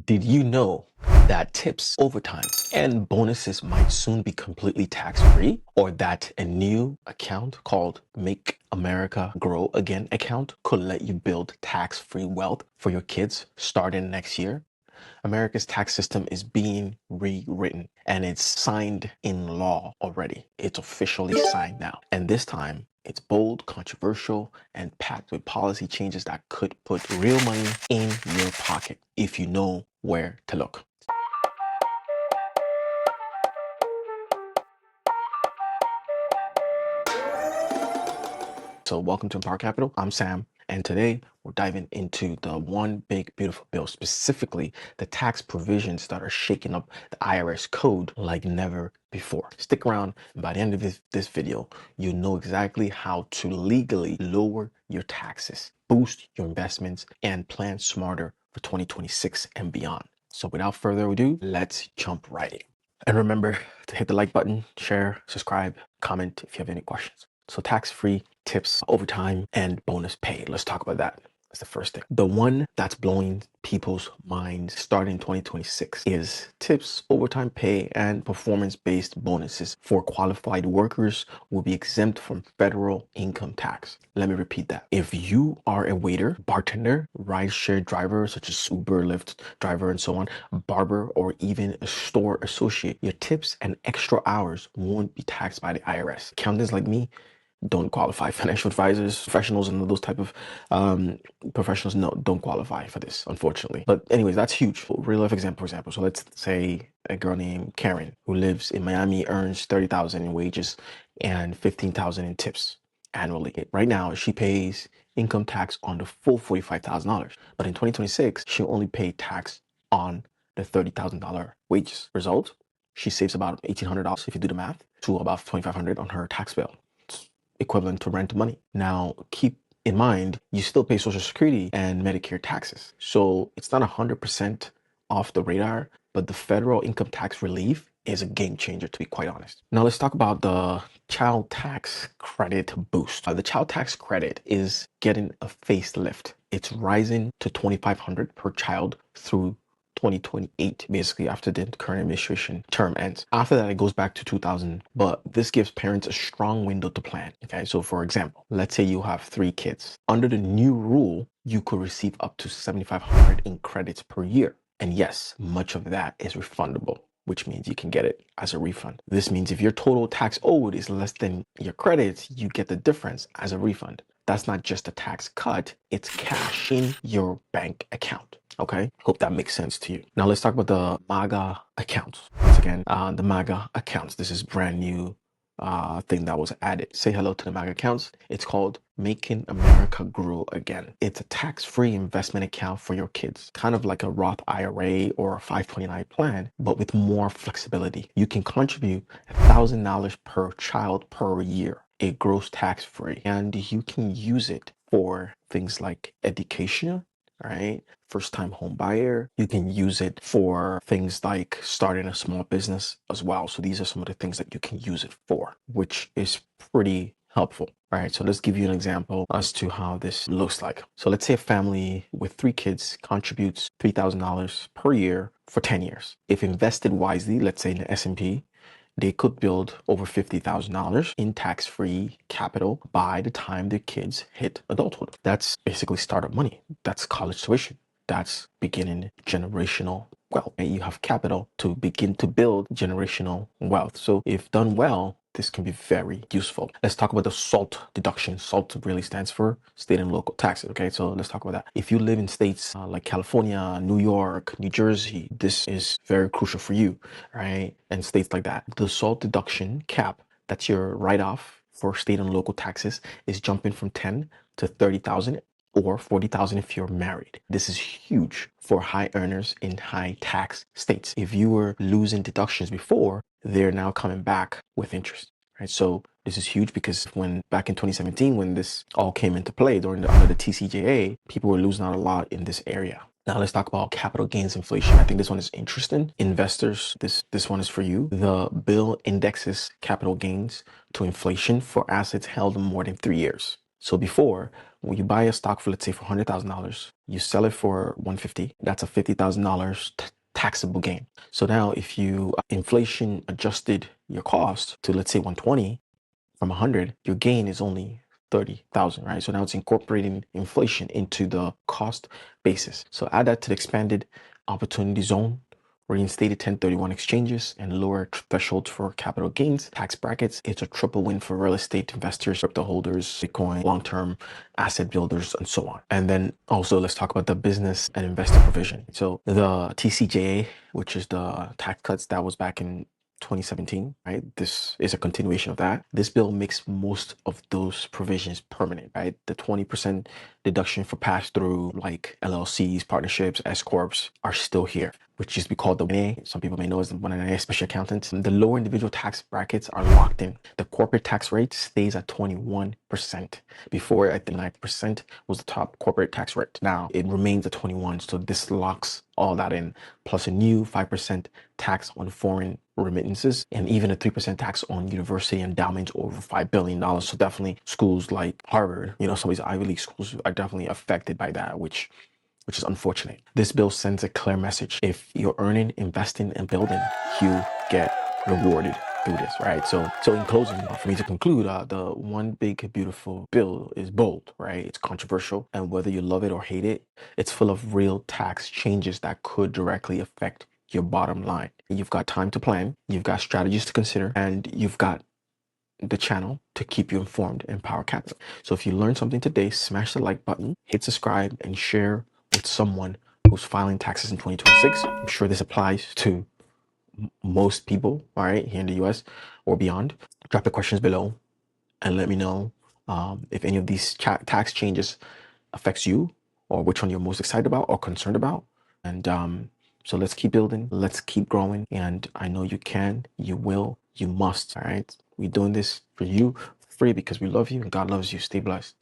Did you know that tips, overtime, and bonuses might soon be completely tax-free? Or that a new account called Make America Grow Again account could let you build tax-free wealth for your kids starting next year? America's tax system is being rewritten and it's signed in law already. It's officially signed now. And this time, it's bold, controversial, and packed with policy changes that could put real money in your pocket if you know where to look. So welcome to Empower Capital. I'm Sam, and today we're diving into the one big beautiful bill, specifically the tax provisions that are shaking up the IRS code like never before. Stick around, and by the end of this video, you know exactly how to legally lower your taxes, boost your investments, and plan smarter for 2026 and beyond. So without further ado, let's jump right in. And remember to hit the like button, share, subscribe, comment if you have any questions. So tax-free tips, overtime, and bonus pay. Let's talk about that. That's the first thing. The one that's blowing people's minds starting in 2026 is tips, overtime pay, and performance-based bonuses for qualified workers will be exempt from federal income tax. Let me repeat that. If you are a waiter, bartender, rideshare driver, such as Uber, Lyft driver, and so on, barber, or even a store associate, your tips and extra hours won't be taxed by the IRS. Accountants like me don't qualify. Financial advisors, professionals, and those type of professionals don't qualify for this, unfortunately. But anyways, that's huge. Real life example, for example. So let's say a girl named Karen who lives in Miami earns $30,000 in wages and $15,000 in tips annually. Right now, she pays income tax on the full $45,000, but in 2026, she'll only pay tax on the $30,000 wages. Result: she saves about $1,800 if you do the math, to about $2,500 on her tax bill, equivalent to rent money. Now, keep in mind, you still pay Social Security and Medicare taxes. So it's not 100% off the radar, but the federal income tax relief is a game changer, to be quite honest. Now let's talk about the child tax credit boost. The child tax credit is getting a facelift. It's rising to $2,500 per child through 2028, basically after the current administration term ends. After that, it goes back to 2000, but this gives parents a strong window to plan. Okay, so for example, let's say you have 3 kids. Under the new rule, you could receive up to $7,500 in credits per year. And yes, much of that is refundable, which means you can get it as a refund. This means if your total tax owed is less than your credits, you get the difference as a refund. That's not just a tax cut, it's cash in your bank account. Okay, hope that makes sense to you. Now let's talk about the MAGA accounts. Once again, the MAGA accounts. This is brand new thing that was added. Say hello to the MAGA accounts. It's called Making America Grow Again. It's a tax-free investment account for your kids, kind of like a Roth IRA or a 529 plan, but with more flexibility. You can contribute $1,000 per child per year. It grows tax-free, and you can use it for things like education. Right? First time home buyer. You can use it for things like starting a small business as well. So these are some of the things that you can use it for, which is pretty helpful. All right, so let's give you an example as to how this looks like. So let's say a family with 3 kids contributes $3,000 per year for 10 years. If invested wisely, let's say in the S&P, they could build over $50,000 in tax-free capital by the time their kids hit adulthood. That's basically startup money. That's college tuition. That's beginning generational wealth. And you have capital to begin to build generational wealth. So if done well, this can be very useful. Let's talk about the SALT deduction. SALT really stands for state and local taxes. Okay, so let's talk about that. If you live in states like California, New York, New Jersey, this is very crucial for you, right? And states like that. The SALT deduction cap, that's your write-off for state and local taxes, is jumping from 10 to 30,000 or 40,000 if you're married. This is huge for high earners in high tax states. If you were losing deductions before, they're now coming back with interest, right? So this is huge because when back in 2017, when this all came into play under the TCJA, people were losing out a lot in this area. Now let's talk about capital gains inflation. I think this one is interesting. Investors, this one is for you. The bill indexes capital gains to inflation for assets held more than 3 years. So before, when you buy a stock for, let's say, for $100,000, you sell it for 150. That's a $50,000 taxable gain. So now if you inflation adjusted your cost to, let's say, 120 from 100, your gain is only 30,000, right? So now it's incorporating inflation into the cost basis. So add that to the expanded opportunity zone, reinstated 1031 exchanges, and lower thresholds for capital gains, tax brackets. It's a triple win for real estate investors, crypto holders, Bitcoin, long-term asset builders, and so on. And then also let's talk about the business and investor provision. So the TCJA, which is the tax cuts that was back in 2017, right? This is a continuation of that. This bill makes most of those provisions permanent, right? The 20% deduction for pass-through, like LLCs, partnerships, S corps, are still here, which used to be called the 1A. Some people may know as the 1A special accountants. The lower individual tax brackets are locked in. The corporate tax rate stays at 21%. Before, I think 9% was the top corporate tax rate. Now it remains at 21, so this locks all that in, plus a new 5% tax on foreign remittances, and even a 3% tax on university endowments over $5 billion. So definitely schools like Harvard, some of these Ivy League schools are definitely affected by that, which is unfortunate. This bill sends a clear message. If you're earning, investing, and building, you get rewarded through this, right? So in closing, for me to conclude, the one big beautiful bill is bold, right? It's controversial, and whether you love it or hate it, it's full of real tax changes that could directly affect your bottom line. You've got time to plan, you've got strategies to consider, and you've got the channel to keep you informed and power capital. So if you learned something today, smash the like button, hit subscribe, and share with someone who's filing taxes in 2026. I'm sure this applies to most people, all right, here in the US or beyond. Drop your questions below and let me know if any of these tax changes affects you, or which one you're most excited about or concerned about. And so let's keep building, let's keep growing. And I know you can, you will, you must. All right. We're doing this for you, free, because we love you and God loves you. Stay blessed.